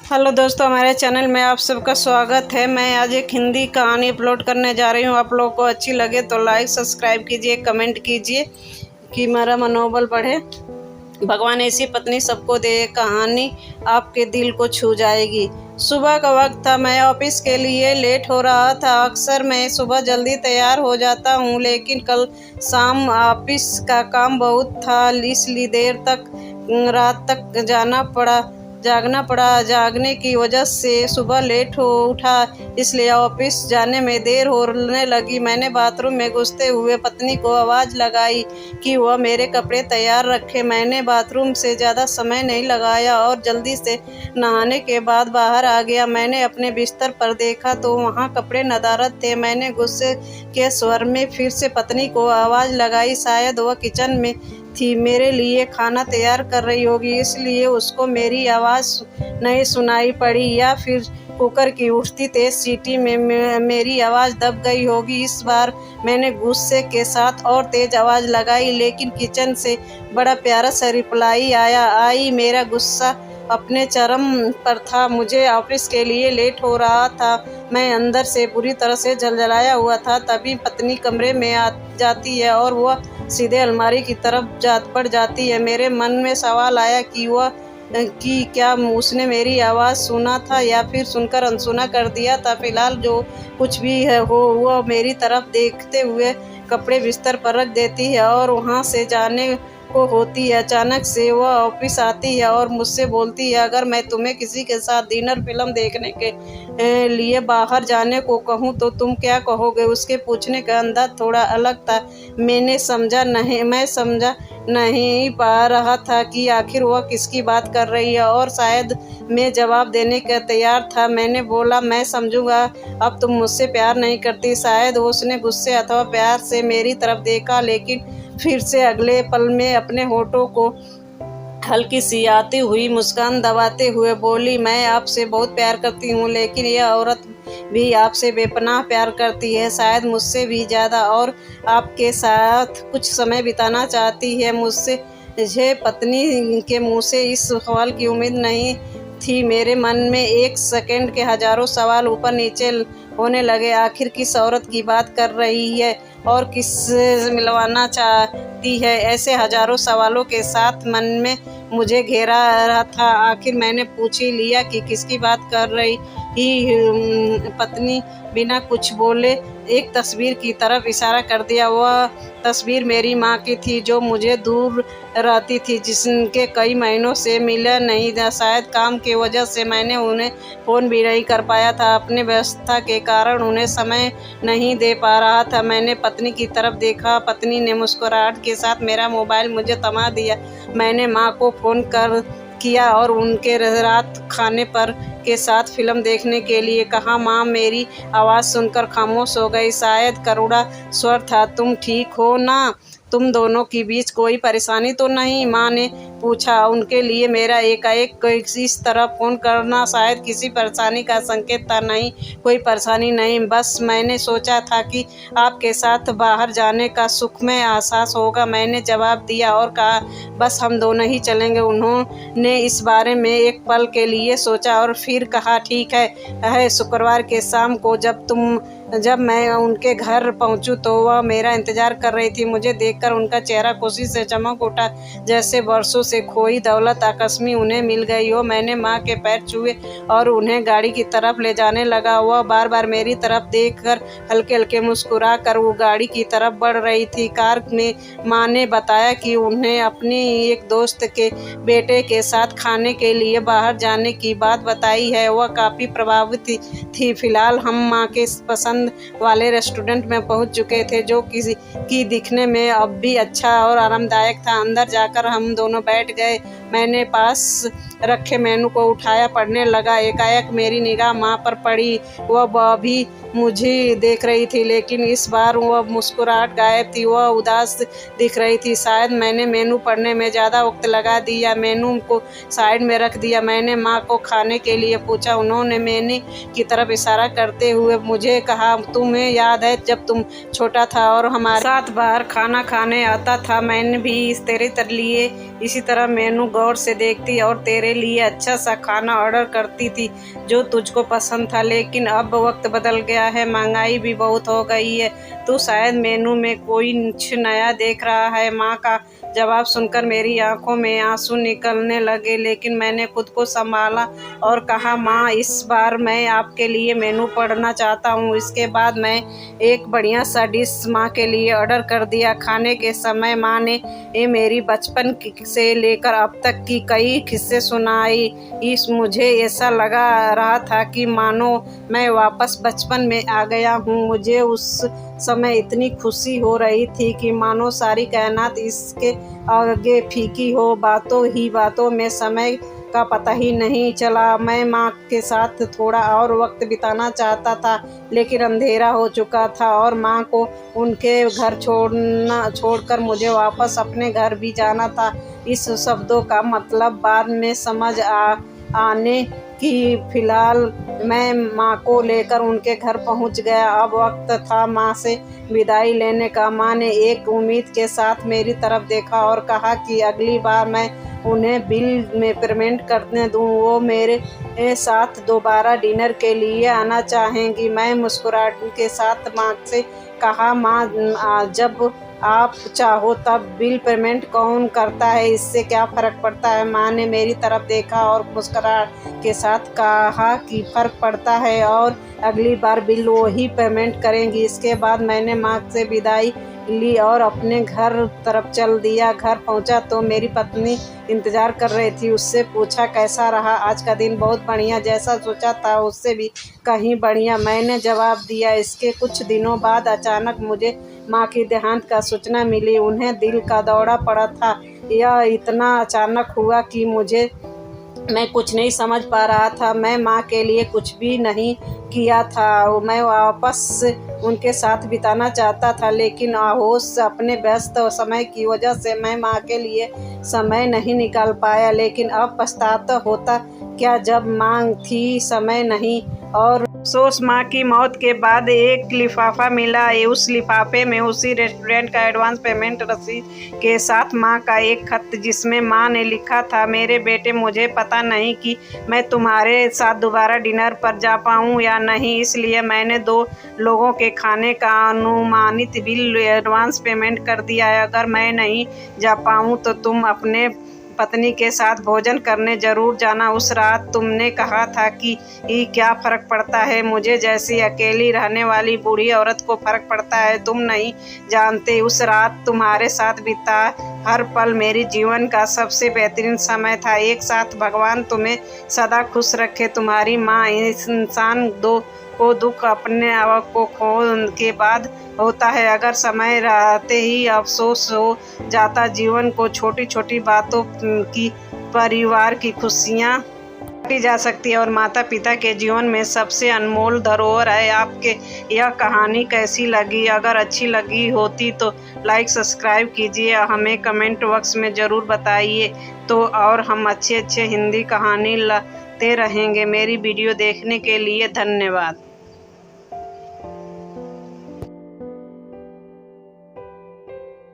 Hello दोस्तों, हमारे channel में आप सबका स्वागत है। मैं आज एक हिंदी कहानी अपलोड करने जा रही हूँ। आप लोगों को अच्छी लगे तो लाइक सब्सक्राइब कीजिए, कमेंट कीजिए कि मेरा मनोबल बढ़े। भगवान ऐसी पत्नी सबको दे, कहानी आपके दिल को छू जाएगी। सुबह का वक्त था, मैं ऑफिस के लिए लेट हो रहा था। अक्सर मैं सुबह जल्दी तैयार हो जाता हूँ, लेकिन कल शाम ऑफिस का काम बहुत था, इसलिए देर तक रात तक जागना पड़ा। जागने की वजह से सुबह लेट हो उठा, इसलिए ऑफिस जाने में देर होने लगी। मैंने बाथरूम में घुसते हुए पत्नी को आवाज़ लगाई कि वह मेरे कपड़े तैयार रखे। मैंने बाथरूम से ज़्यादा समय नहीं लगाया और जल्दी से नहाने के बाद बाहर आ गया। मैंने अपने बिस्तर पर देखा तो वहाँ कपड़े नदारद थे। मैंने गुस्से के स्वर में फिर से पत्नी को आवाज़ लगाई। शायद वह किचन में थी, मेरे लिए खाना तैयार कर रही होगी, इसलिए उसको मेरी आवाज़ नहीं सुनाई पड़ी, या फिर कुकर की उठती तेज सीटी में मेरी आवाज़ दब गई होगी। इस बार मैंने गुस्से के साथ और तेज आवाज़ लगाई, लेकिन किचन से बड़ा प्यारा सा रिप्लाई आई। मेरा गुस्सा अपने चरम पर था। मुझे ऑफिस के लिए लेट हो रहा था। मैं अंदर से पूरी तरह से जलजलाया हुआ था। तभी पत्नी कमरे में आ जाती है और वह सीधे अलमारी की तरफ बढ़ जाती है। मेरे मन में सवाल आया कि क्या उसने मेरी आवाज़ सुना था या फिर सुनकर अनसुना कर दिया था। फिलहाल जो कुछ भी है हो, वह मेरी तरफ देखते हुए कपड़े बिस्तर पर रख देती है और वहाँ से जाने को होती है। अचानक से वह ऑफिस आती है और मुझसे बोलती है, अगर मैं तुम्हें किसी के साथ डिनर फिल्म देखने के लिए बाहर जाने को कहूँ तो तुम क्या कहोगे? उसके पूछने का अंदाज थोड़ा अलग था। मैं समझा नहीं पा रहा था कि आखिर वह किसकी बात कर रही है, और शायद मैं जवाब देने का तैयार था। मैंने बोला, मैं समझूंगा, अब तुम मुझसे प्यार नहीं करती। शायद उसने गुस्से अथवा प्यार से मेरी तरफ देखा, लेकिन फिर से अगले पल में अपने होठों को हल्की सी आती हुई मुस्कान दबाते हुए बोली, मैं आपसे बहुत प्यार करती हूँ, लेकिन यह औरत भी आपसे बेपनाह प्यार करती है, शायद मुझसे भी ज़्यादा, और आपके साथ कुछ समय बिताना चाहती है। मुझे पत्नी के मुँह से इस सवाल की उम्मीद नहीं थी। मेरे मन में एक सेकंड के हजारों सवाल ऊपर नीचे होने लगे। आखिर किस औरत की बात कर रही है और किस मिलवाना चाहती है? ऐसे हजारों सवालों के साथ मन में मुझे घेरा रहा था। आखिर मैंने पूछ ही लिया कि किसकी बात कर रही पत्नी बिना कुछ बोले एक तस्वीर की तरफ इशारा कर दिया। वह तस्वीर मेरी माँ की थी, जो मुझे दूर रहती थी, जिसके कई महीनों से मिला नहीं था। शायद काम की वजह से मैंने उन्हें फ़ोन भी नहीं कर पाया था। अपने व्यस्तता के कारण उन्हें समय नहीं दे पा रहा था। मैंने पत्नी की तरफ देखा। पत्नी ने मुस्कुराहट के साथ मेरा मोबाइल मुझे थमा दिया। मैंने माँ को फ़ोन किया और उनके रात खाने पर के साथ फिल्म देखने के लिए कहा। माँ मेरी आवाज़ सुनकर खामोश हो गई। शायद करुणा स्वर था, तुम ठीक हो ना? तुम दोनों के बीच कोई परेशानी तो नहीं? माँ ने पूछा। उनके लिए मेरा एकाएक इस तरह फ़ोन करना शायद किसी परेशानी का संकेत था। नहीं, कोई परेशानी नहीं, बस मैंने सोचा था कि आपके साथ बाहर जाने का सुखमय एहसास होगा। मैंने जवाब दिया और कहा, बस हम दोनों ही चलेंगे। उन्होंने इस बारे में एक पल के लिए सोचा और फिर कहा, ठीक है। शुक्रवार के शाम को जब मैं उनके घर पहुंचूं तो वह मेरा इंतजार कर रही थी। मुझे देखकर उनका चेहरा खुशी से चमक उठा, जैसे वर्षों से खोई दौलत आकस्मिक उन्हें मिल गई हो। मैंने माँ के पैर छुए और उन्हें गाड़ी की तरफ ले जाने लगा। वह बार बार मेरी तरफ देखकर हल्के हल्के मुस्कुरा कर वो गाड़ी की तरफ बढ़ रही थी। कार में माँ ने बताया कि उन्हें अपनी एक दोस्त के बेटे के साथ खाने के लिए बाहर जाने की बात बताई है। वह काफ़ी प्रभावित थी। फिलहाल हम माँ के पसंद वाले रेस्टोरेंट में पहुंच चुके थे, जो किसी की दिखने में अब भी अच्छा और आरामदायक था। अंदर जाकर हम दोनों बैठ गए। मैंने पास रखे मेनू को उठाया, पढ़ने लगा। एकाएक मेरी निगाह माँ पर पड़ी। वह भी मुझे देख रही थी, लेकिन इस बार वह मुस्कुराहट गायब थी। वह उदास दिख रही थी। शायद मैंने मेनू पढ़ने में ज़्यादा वक्त लगा दिया। मेनू को साइड में रख दिया। मैंने माँ को खाने के लिए पूछा। उन्होंने मेनू की तरफ इशारा करते हुए मुझे कहा, तुम्हें याद है जब तुम छोटा था और हमारे साथ बाहर खाना खाने आता था? मैंने भी तेरे लिए इसी तरह मेनू गौर से देखती और तेरे लिए अच्छा सा खाना ऑर्डर करती थी जो तुझको पसंद था। लेकिन अब वक्त बदल गया है, महंगाई भी बहुत हो गई है, तू शायद मेनू में कुछ नया देख रहा है। माँ का जवाब सुनकर मेरी आंखों में आंसू निकलने लगे, लेकिन मैंने खुद को संभाला और कहा, माँ इस बार मैं आपके लिए मेनू पढ़ना चाहता हूँ। इसके बाद मैं एक बढ़िया सा डिश माँ के लिए ऑर्डर कर दिया। खाने के समय माँ ने मेरी बचपन से लेकर अब तक की कई किस्से सुनाई। मुझे ऐसा लगा रहा था कि मानो मैं वापस बचपन में आ गया हूँ। मुझे उस समय इतनी खुशी हो रही थी कि मानो सारी कायनात इसके आगे फीकी हो। बातों ही बातों में समय का पता ही नहीं चला। मैं माँ के साथ थोड़ा और वक्त बिताना चाहता था, लेकिन अंधेरा हो चुका था और माँ को उनके घर छोड़कर मुझे वापस अपने घर भी जाना था। इस शब्दों का मतलब बाद में समझ आने की फिलहाल मैं माँ को लेकर उनके घर पहुँच गया। अब वक्त था माँ से विदाई लेने का। माँ ने एक उम्मीद के साथ मेरी तरफ देखा और कहा कि अगली बार मैं उन्हें बिल में पेमेंट करने दूँ, वो मेरे साथ दोबारा डिनर के लिए आना चाहेंगी। मैं मुस्कुराहट के साथ माँ से कहा, माँ जब आप चाहो तब बिल पेमेंट कौन करता है, इससे क्या फ़र्क पड़ता है। माँ ने मेरी तरफ देखा और मुस्कुराहट के साथ कहा कि फ़र्क पड़ता है और अगली बार बिल वही पेमेंट करेंगी। इसके बाद मैंने माँ से विदाई ली और अपने घर तरफ चल दिया। घर पहुंचा तो मेरी पत्नी इंतज़ार कर रही थी। उससे पूछा, कैसा रहा आज का दिन? बहुत बढ़िया, जैसा सोचा था उससे भी कहीं बढ़िया, मैंने जवाब दिया। इसके कुछ दिनों बाद अचानक मुझे माँ की देहांत का सूचना मिली। उन्हें दिल का दौरा पड़ा था। यह इतना अचानक हुआ कि मैं कुछ नहीं समझ पा रहा था। मैं माँ के लिए कुछ भी नहीं किया था। मैं वापस उनके साथ बिताना चाहता था, लेकिन होश अपने व्यस्त समय की वजह से मैं माँ के लिए समय नहीं निकाल पाया। लेकिन अब पछताता होता क्या जब माँ थी, समय नहीं। और अफसोस, माँ की मौत के बाद एक लिफाफा मिला। उस लिफाफे में उसी रेस्टोरेंट का एडवांस पेमेंट रसीद के साथ माँ का एक खत, जिसमें माँ ने लिखा था, मेरे बेटे, मुझे पता नहीं कि मैं तुम्हारे साथ दोबारा डिनर पर जा पाऊँ या नहीं, इसलिए मैंने 2 लोगों के खाने का अनुमानित बिल एडवांस पेमेंट कर दिया है। अगर मैं नहीं जा पाऊँ तो तुम अपने पत्नी के साथ भोजन करने जरूर जाना। उस रात तुमने कहा था कि क्या फ़र्क पड़ता है, मुझे जैसी अकेली रहने वाली बूढ़ी औरत को फ़र्क पड़ता है, तुम नहीं जानते। उस रात तुम्हारे साथ बीता हर पल मेरी जीवन का सबसे बेहतरीन समय था। एक साथ भगवान तुम्हें सदा खुश रखे। तुम्हारी माँ। इंसान को दुख अपने आप को खोने के बाद होता है। अगर समय रहते ही अफसोस हो जाता, जीवन को छोटी छोटी बातों की, परिवार की खुशियाँ बांटी जा सकती है और माता पिता के जीवन में सबसे अनमोल धरोहर है। आपके यह कहानी कैसी लगी? अगर अच्छी लगी होती तो लाइक सब्सक्राइब कीजिए, हमें कमेंट बॉक्स में ज़रूर बताइए तो और हम अच्छे हिंदी कहानी लाते रहेंगे। मेरी वीडियो देखने के लिए धन्यवाद।